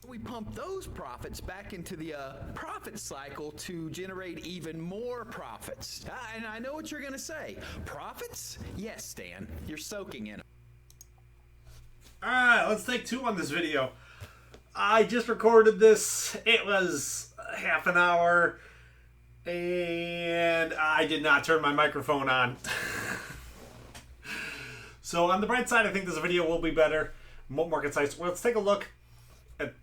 We pump those profits back into the profit cycle to generate even more profits. And I know what you're going to say. Profits? Yes, Stan. You're soaking in them. Alright, let's take two on this video. I just recorded this. It was half an hour. And I did not turn my microphone on. So on the bright side, I think this video will be better, more concise. Well, let's take a look at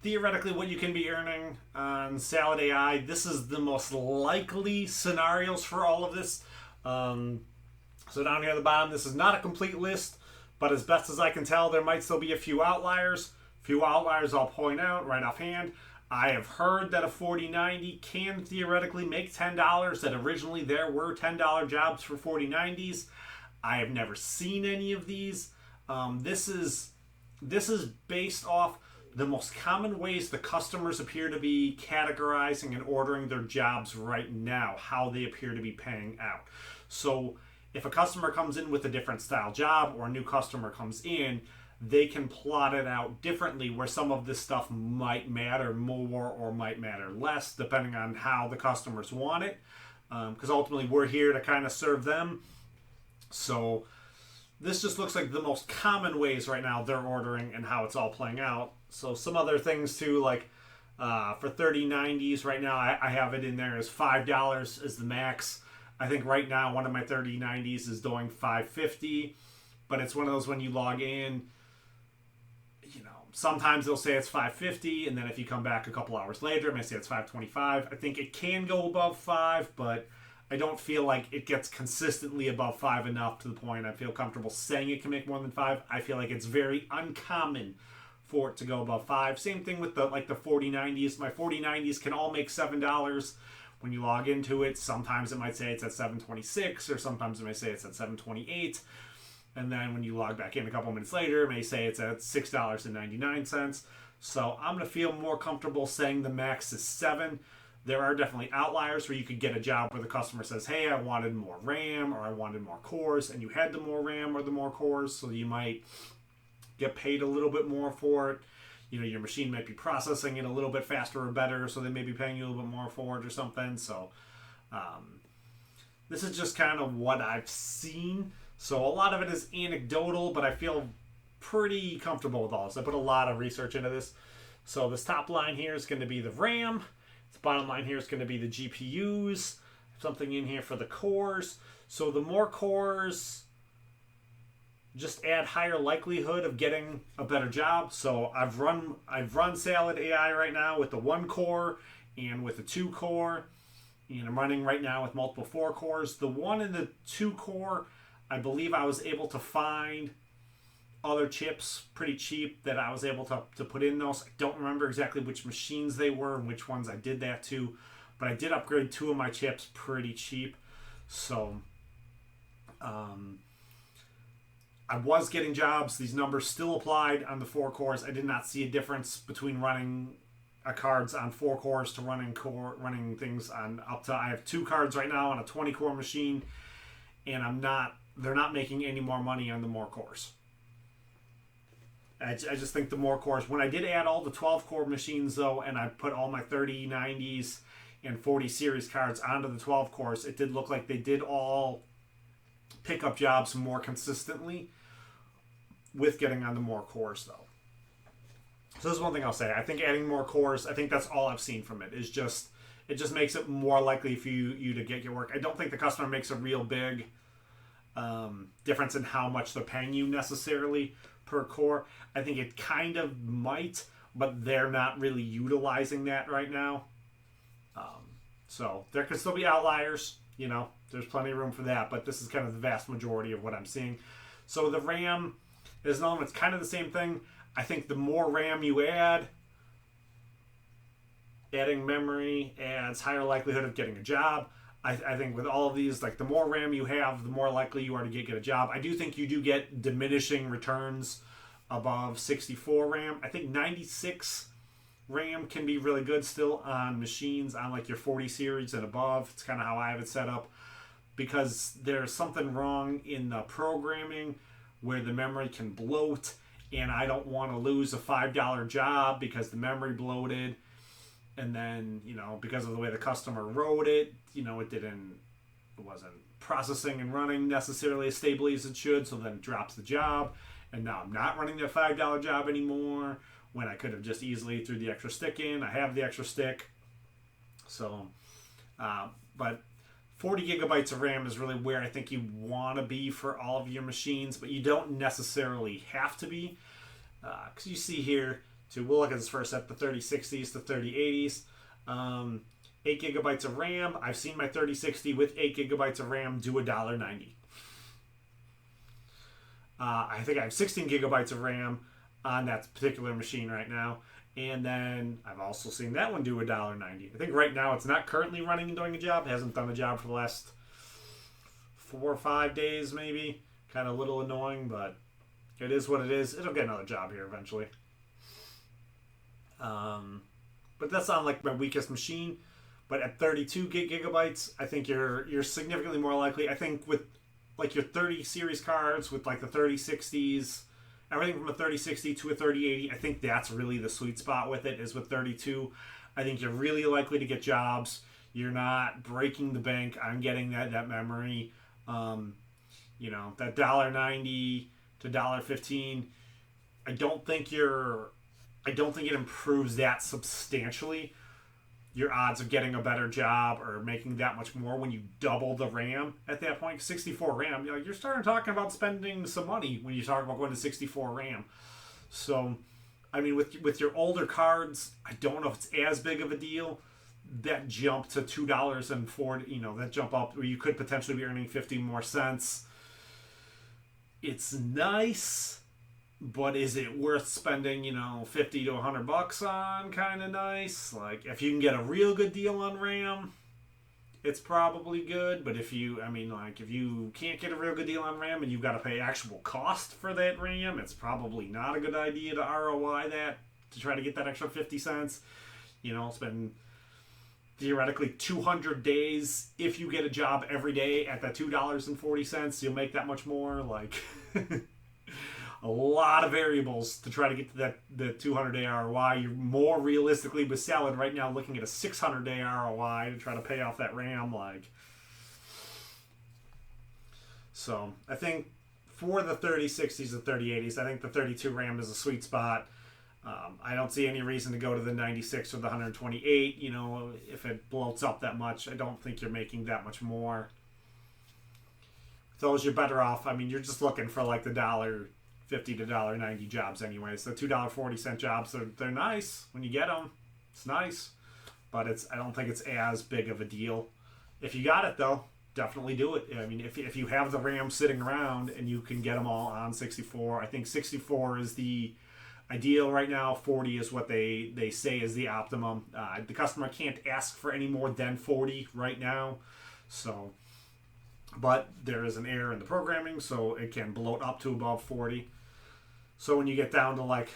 theoretically what you can be earning on Salad AI. This is the most likely scenarios for all of this. So down here at the bottom, this is not a complete list, but as best as I can tell, there might still be a few outliers. I'll point out right offhand. I have heard that a 4090 can theoretically make $10, that originally there were $10 jobs for 4090s. I have never seen any of these. This is based off the most common ways the customers appear to be categorizing and ordering their jobs right now, how they appear to be paying out. So if a customer comes in with a different style job or a new customer comes in, they can plot it out differently where some of this stuff might matter more or might matter less depending on how the customers want it. Because ultimately we're here to kind of serve them. So this just looks like the most common ways right now they're ordering and how it's all playing out. So some other things too, like for 3090s right now, I have it in there as $5 is the max. I think right now one of my 3090s is doing $550, but it's one of those when you log in, you know, sometimes they'll say it's $550, and then if you come back a couple hours later, it may say it's $525. I think it can go above $5, but I don't feel like it gets consistently above $5 enough to the point I feel comfortable saying it can make more than $5. I feel like it's very uncommon for it to go above $5. Same thing with the 4090s. My 4090s can all make $7 when you log into it. Sometimes it might say it's at $726, or sometimes it may say it's at $728. And then when you log back in a couple minutes later, it may say it's at $6.99. So I'm going to feel more comfortable saying the max is $7. There are definitely outliers where you could get a job where the customer says, hey, I wanted more RAM or I wanted more cores, and you had the more RAM or the more cores, so you might get paid a little bit more for it. You know, your machine might be processing it a little bit faster or better, so they may be paying you a little bit more for it or something. So this is just kind of what I've seen. So a lot of it is anecdotal, but I feel pretty comfortable with all this. I put a lot of research into this. So this top line here is going to be the RAM. The bottom line here is going to be the GPUs. Something in here for the cores. So the more cores just add higher likelihood of getting a better job. So I've run Salad AI right now with the 1 core and with the 2 core. And I'm running right now with multiple 4 cores. The 1 and the 2 core, I believe I was able to find other chips pretty cheap that I was able to put in those. I don't remember exactly which machines they were and which ones I did that to, but I did upgrade 2 of my chips pretty cheap. So I was getting jobs. These numbers still applied on the 4 cores. I did not see a difference between running cards on 4 cores to running things on up to. I have 2 cards right now on a 20 core machine, and they're not making any more money on the more cores. I just think the more cores, when I did add all the 12 core machines though, and I put all my 3090s and 40 series cards onto the 12 cores, it did look like they did all pick up jobs more consistently with getting on the more cores though. So this is one thing I'll say. I think adding more cores, I think that's all I've seen from it. It just makes it more likely for you to get your work. I don't think the customer makes a real big difference in how much they're paying you necessarily per core. I think it kind of might, but they're not really utilizing that right now. So there could still be outliers, you know, there's plenty of room for that, but this is kind of the vast majority of what I'm seeing. So the RAM is another one. It's kind of the same thing. I think the more RAM you add, adding memory adds higher likelihood of getting a job. I think with all of these, like the more RAM you have, the more likely you are to get a job. I do think you do get diminishing returns above 64 RAM. I think 96 RAM can be really good still on machines on like your 40 series and above. It's kind of how I have it set up, because there's something wrong in the programming where the memory can bloat and I don't want to lose a $5 job because the memory bloated, and then, you know, because of the way the customer wrote it, you know, it wasn't processing and running necessarily as stably as it should, so then it drops the job, and now I'm not running that $5 job anymore when I could have just easily threw the extra stick in. I have the extra stick. So, but 40 gigabytes of RAM is really where I think you want to be for all of your machines, but you don't necessarily have to be. Because you see here, too, we'll look at this first at the 3060s, the 3080s. 8 gigabytes of RAM. I've seen my 3060 with 8 gigabytes of RAM do $1.90. I think I have 16 gigabytes of RAM on that particular machine right now. And then I've also seen that one do $1.90. I think right now it's not currently running and doing a job. It hasn't done a job for the last 4 or 5 days maybe. Kind of a little annoying, but it is what it is. It'll get another job here eventually. But that's on like my weakest machine. But at 32 gigabytes, I think you're significantly more likely. I think with like your 30 series cards, with like the 3060s, everything from a 3060 to a 3080, I think that's really the sweet spot with it, is with 32. I think you're really likely to get jobs. You're not breaking the bank on getting that memory. You know, that $1.90 to $1.15. I don't think it improves that substantially. Your odds of getting a better job or making that much more when you double the RAM at that point. 64 RAM, you know, you're starting talking about spending some money when you talk about going to 64 RAM. So, I mean, with your older cards, I don't know if it's as big of a deal. That jump to $2.40, you know, that jump up where you could potentially be earning 50 more cents. It's nice. But is it worth spending, you know, 50 to 100 bucks on? Kind of nice. Like, if you can get a real good deal on RAM, it's probably good. But if you can't get a real good deal on RAM and you've got to pay actual cost for that RAM, it's probably not a good idea to ROI that, to try to get that extra 50 cents. You know, spend theoretically 200 days. If you get a job every day at that $2.40, you'll make that much more. Like... a lot of variables to try to get to the 200-day ROI. You're more realistically with salad right now looking at a 600-day ROI to try to pay off that RAM. Like, so I think for the 3060s and 3080s, I think the 32 RAM is a sweet spot. I don't see any reason to go to the 96 or the 128. You know, if it bloats up that much, I don't think you're making that much more. With those, you're better off. I mean, you're just looking for like the $1.50 to $1.90 jobs anyways. The $2.40 jobs, they're nice when you get them. It's nice, but I don't think it's as big of a deal. If you got it though, definitely do it. I mean, if you have the RAM sitting around and you can get them all on 64, I think 64 is the ideal right now. 40 is what they say is the optimum. The customer can't ask for any more than 40 right now, so. But there is an error in the programming, so it can bloat up to above 40. So when you get down to like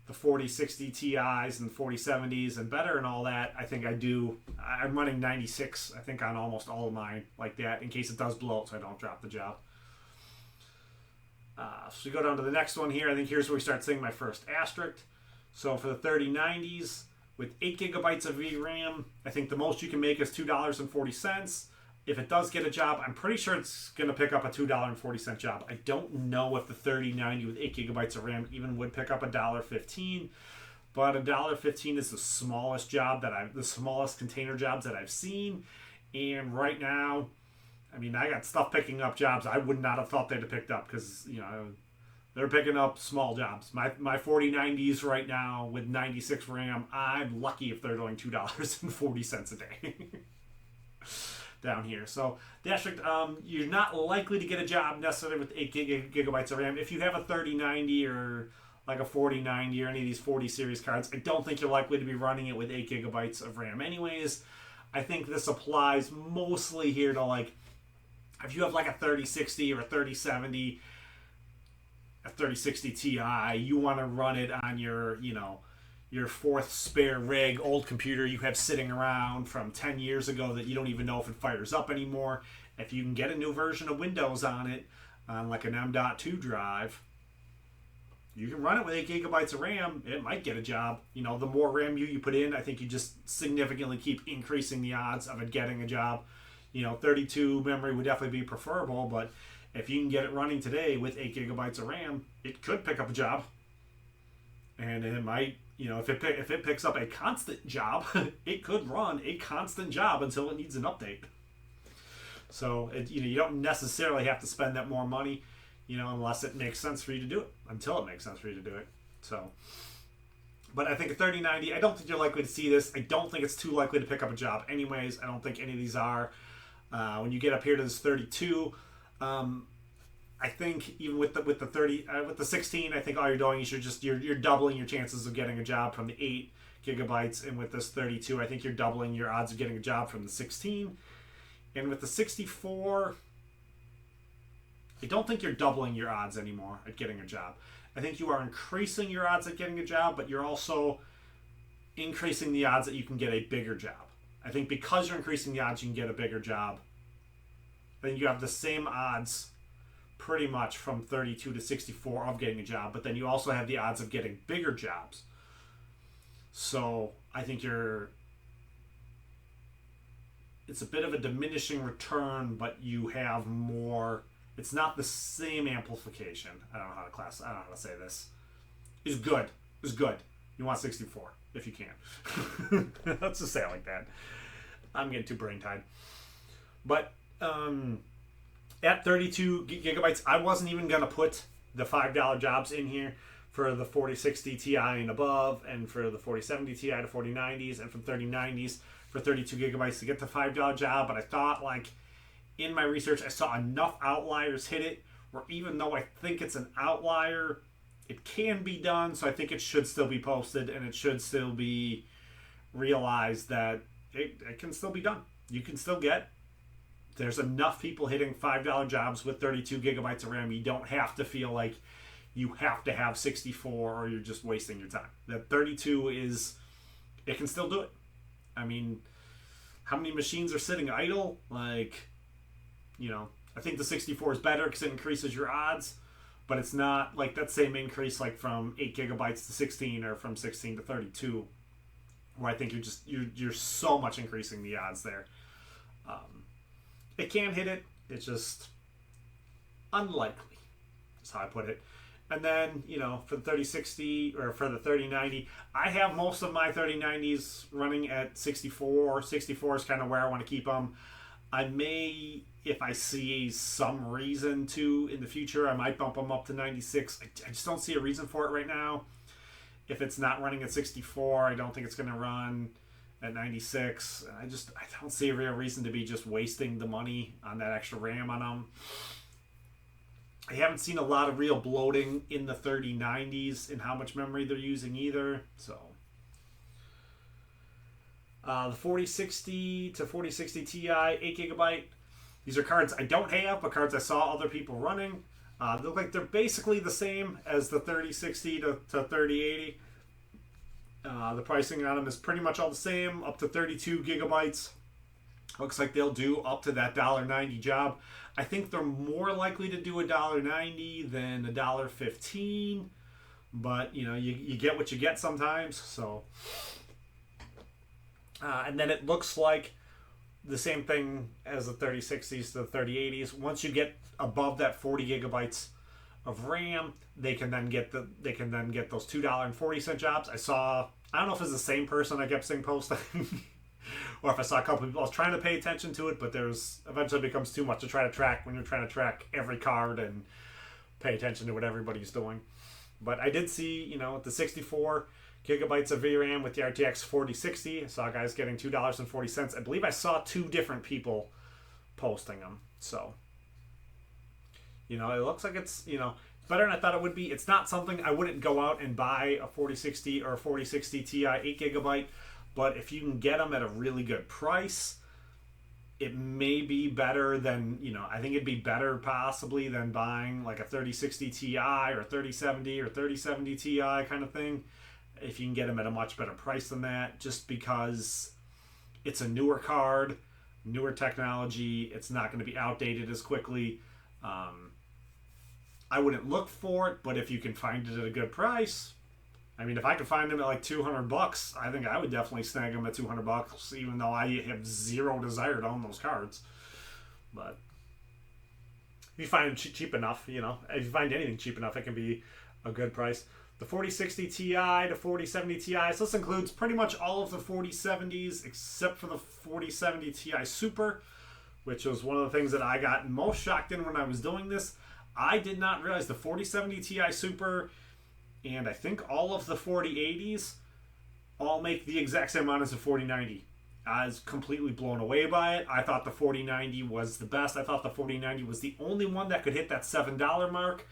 the 4060 Ti's and 4070s and better and all that, I think I'm running 96, I think, on almost all of mine like that, in case it does bloat so I don't drop the job. So we go down to the next one here. I think here's where we start seeing my first asterisk. So for the 3090s, with 8 gigabytes of VRAM, I think the most you can make is $2.40. If it does get a job, I'm pretty sure it's going to pick up a $2.40 job. I don't know if the 3090 with 8 gigabytes of RAM even would pick up $1.15, but $1.15 is the smallest the smallest container jobs that I've seen. And right now, I mean, I got stuff picking up jobs I would not have thought they'd have picked up, because, you know, they're picking up small jobs. My 4090s right now with 96 RAM, I'm lucky if they're doing $2.40 a day. Down here. So the asterisk, you're not likely to get a job necessarily with 8 gigabytes of RAM. If you have a 3090 or like a 4090 or any of these 40 series cards, I don't think you're likely to be running it with 8 gigabytes of RAM anyways. I think this applies mostly here to, like, if you have like a 3060 or a 3070, a 3060 Ti, you want to run it on your, you know, your fourth spare rig, old computer you have sitting around from 10 years ago that you don't even know if it fires up anymore. If you can get a new version of Windows on it, on like an M.2 drive, You can run it with 8 gigabytes of RAM. It might get a job. You know, the more RAM you put in, I think you just significantly keep increasing the odds of it getting a job. You know, 32 memory would definitely be preferable, but if you can get it running today with 8 gigabytes of RAM, it could pick up a job. And it might, you know, if it picks up a constant job, it could run a constant job until it needs an update. So, you don't necessarily have to spend that more money, unless it makes sense for you to do it, until it makes sense for you to do it. So, but I think a 3090, I don't think you're likely to see this. I don't think it's too likely to pick up a job anyways. I don't think any of these are. When you get up here to this 32, I think even with the 30, with the 16, I think all you're doing is you're doubling your chances of getting a job from the 8 gigabytes, and with this 32, I think you're doubling your odds of getting a job from the 16. And with the 64, I don't think you're doubling your odds anymore at getting a job. I think you are increasing your odds at getting a job, but you're also increasing the odds that you can get a bigger job. I think because you're increasing the odds you can get a bigger job, then you have the same odds pretty much from 32 to 64 of getting a job, but then you also have the odds of getting bigger jobs. So I think it's a bit of a diminishing return, but you have more. It's not the same amplification. I don't know how to say this. Is good. You want 64 if you can. Let's just say it like that. I'm getting too brain tied. But at 32 gigabytes, I wasn't even going to put the $5 jobs in here for the 4060 Ti and above, and for the 4070 Ti to 4090s, and from 3090s for 32 gigabytes to get the $5 job. But I thought, in my research, I saw enough outliers hit it where even though I think it's an outlier, it can be done. So I think it should still be posted, and it should still be realized that it can still be done. You can still there's enough people hitting $5 jobs with 32 gigabytes of RAM. You don't have to feel like you have to have 64 or you're just wasting your time. That 32 it can still do it. I mean, how many machines are sitting idle? I think the 64 is better because it increases your odds, but it's not like that same increase from 8 gigabytes to 16 or from 16 to 32, where I think you're so much increasing the odds there. It can hit it. It's just unlikely. That's how I put it. And then, for the 3060 or for the 3090, I have most of my 3090s running at 64. 64 is kind of where I want to keep them. I may, if I see some reason to in the future, I might bump them up to 96. I just don't see a reason for it right now. If it's not running at 64, I don't think it's going to run at 96. I don't see a real reason to be just wasting the money on that extra RAM on them. I haven't seen a lot of real bloating in the 3090s in how much memory they're using either. So the 4060 to 4060 Ti, 8 gigabyte. These are cards I don't have, but cards I saw other people running. They look like they're basically the same as the 3060 to 3080. The pricing on them is pretty much all the same, up to 32 gigabytes. Looks like they'll do up to that $1.90 job. I think they're more likely to do $1.90 than $1.15, but you get what you get sometimes. So, and then it looks like the same thing as the 3060s to the 3080s. Once you get above that 40 gigabytes of RAM, they can then get those $2.40 jobs. I don't know if it's the same person I kept seeing posting, or if I saw a couple people. I was trying to pay attention to it, but eventually becomes too much to try to track when you're trying to track every card and pay attention to what everybody's doing. But I did see, the 64 gigabytes of VRAM with the RTX 4060. I saw guys getting $2.40. I believe I saw 2 different people posting them. So, it looks like it's, better than I thought it would be. It's not something I wouldn't go out and buy a 4060 or a 4060 Ti 8 gigabyte, but if you can get them at a really good price, it may be better than, I think it'd be better possibly than buying like a 3060 Ti or 3070 or 3070 Ti kind of thing, if you can get them at a much better price than that, just because it's a newer card, newer technology. It's not going to be outdated as quickly. I wouldn't look for it, but if you can find it at a good price, I mean, if I could find them at like $200, I think I would definitely snag them at $200, even though I have zero desire to own those cards. But if you find it cheap enough, you know, if you find anything cheap enough, it can be a good price. The 4060 Ti to 4070 Ti. So this includes pretty much all of the 4070s except for the 4070 Ti Super, which was one of the things that I got most shocked in when I was doing this. I did not realize the 4070 Ti Super and I think all of the 4080s all make the exact same amount as the 4090. I was completely blown away by it. I thought the 4090 was the best. I thought the 4090 was the only one that could hit that $7 mark.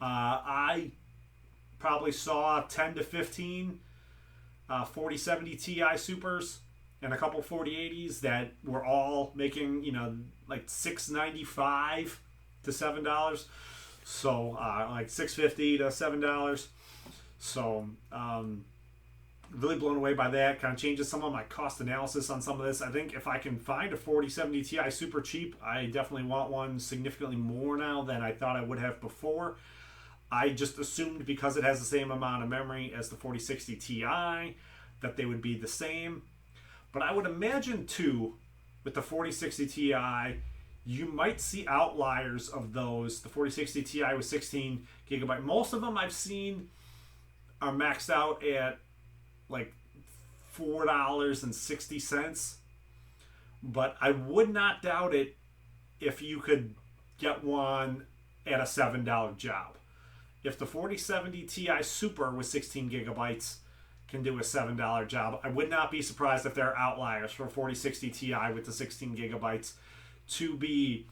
I probably saw 10 to 15 4070 Ti Supers and a couple 4080s that were all making, you know, like $695 to $7. So like $650 to $7. So really blown away by that. Kind of changes some of my cost analysis on some of this. I think if I can find a 4070 Ti super cheap, I definitely want one significantly more now than I thought I would have before. I just assumed because it has the same amount of memory as the 4060 Ti that they would be the same. But I would imagine too, with the 4060 Ti, you might see outliers of those. The 4060 Ti with 16 gigabyte. Most of them I've seen are maxed out at like $4.60. But I would not doubt it if you could get one at a $7 job. If the 4070 Ti Super with 16 gigabytes can do a $7 job, I would not be surprised if there are outliers for 4060 Ti with the 16 gigabytes to be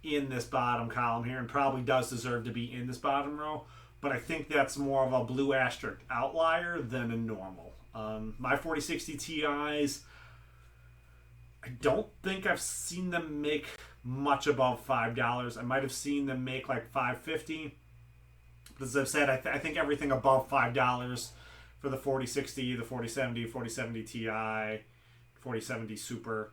in this bottom column here, and probably does deserve to be in this bottom row. But I think that's more of a blue asterisk outlier than a normal. My 4060 Ti's, I don't think I've seen them make much above $5. I might have seen them make like $5.50. As I've said, I think everything above $5 for the 4060, the 4070, 4070 Ti, 4070 Super,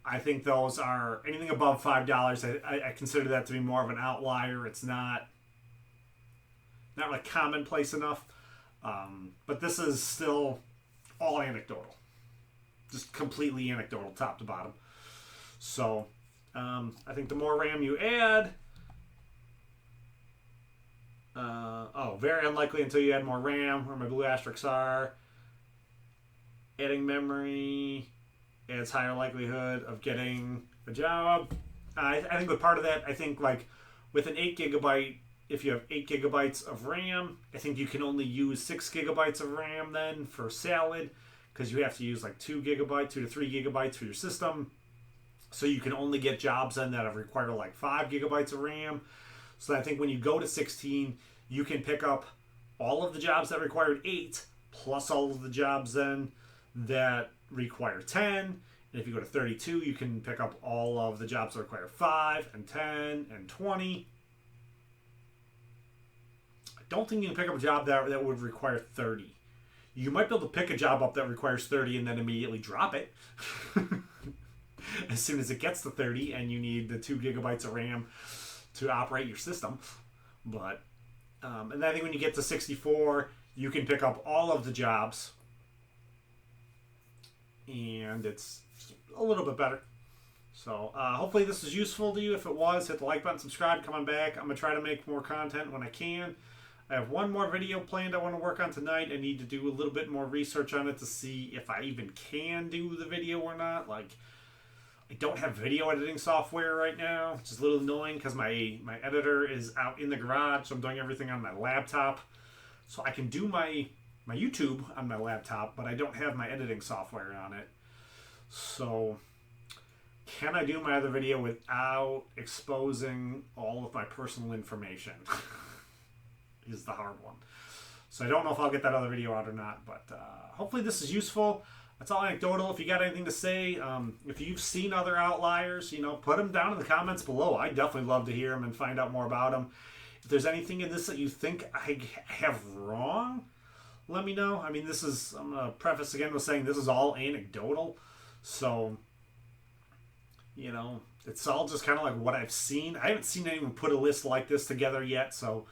I think those are anything above $5. I consider that to be more of an outlier. It's not like commonplace enough. But this is still all anecdotal, just completely anecdotal, top to bottom. So I think the more RAM you add, very unlikely until you add more RAM, where my blue asterisks are. Adding memory adds higher likelihood of getting a job. I think with part of that, I think like with an 8 gigabyte, if you have 8 gigabytes of RAM, I think you can only use 6 gigabytes of RAM then for salad, because you have to use like 2 to 3 gigabytes for your system. So you can only get jobs then that require like 5 gigabytes of RAM. So I think when you go to 16, you can pick up all of the jobs that required 8, plus all of the jobs then that require 10. And if you go to 32, you can pick up all of the jobs that require 5 and 10 and 20. I don't think you can pick up a job that would require 30. You might be able to pick a job up that requires 30 and then immediately drop it as soon as it gets to 30 and you need the 2 gigabytes of RAM to operate your system. But and I think when you get to 64, you can pick up all of the jobs, and it's a little bit better. So hopefully this is useful to you. If it was, hit the like button, subscribe, come on back. I'm going to try to make more content when I can. I have one more video planned I want to work on tonight. I need to do a little bit more research on it to see if I even can do the video or not. Like, I don't have video editing software right now, which is a little annoying because my editor is out in the garage, so I'm doing everything on my laptop. So I can do my YouTube on my laptop, but I don't have my editing software on it. So can I do my other video without exposing all of my personal information? Is the hard one. So I don't know if I'll get that other video out or not, but hopefully this is useful. That's all anecdotal. If you got anything to say, if you've seen other outliers, put them down in the comments below. I definitely love to hear them and find out more about them. If there's anything in this that you think I have wrong, let me know. I mean, I'm going to preface again with saying this is all anecdotal. So, You know, it's all just kind of like what I've seen. I haven't seen anyone put a list like this together yet, so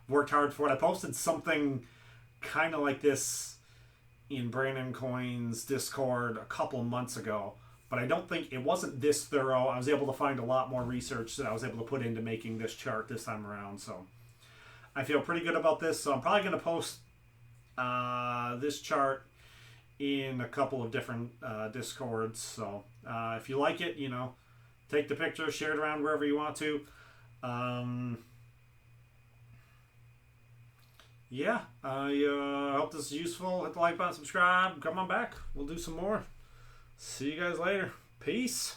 worked hard for it. I posted something kind of like this in Brandon Coin's Discord a couple months ago, but I don't think it wasn't this thorough. I was able to find a lot more research that I was able to put into making this chart this time around, so I feel pretty good about this. So I'm probably going to post this chart in a couple of different Discords. So if you like it, you know, take the picture, share it around wherever you want to. Yeah, I hope this is useful. Hit the like button, subscribe, come on back. We'll do some more. See you guys later. Peace.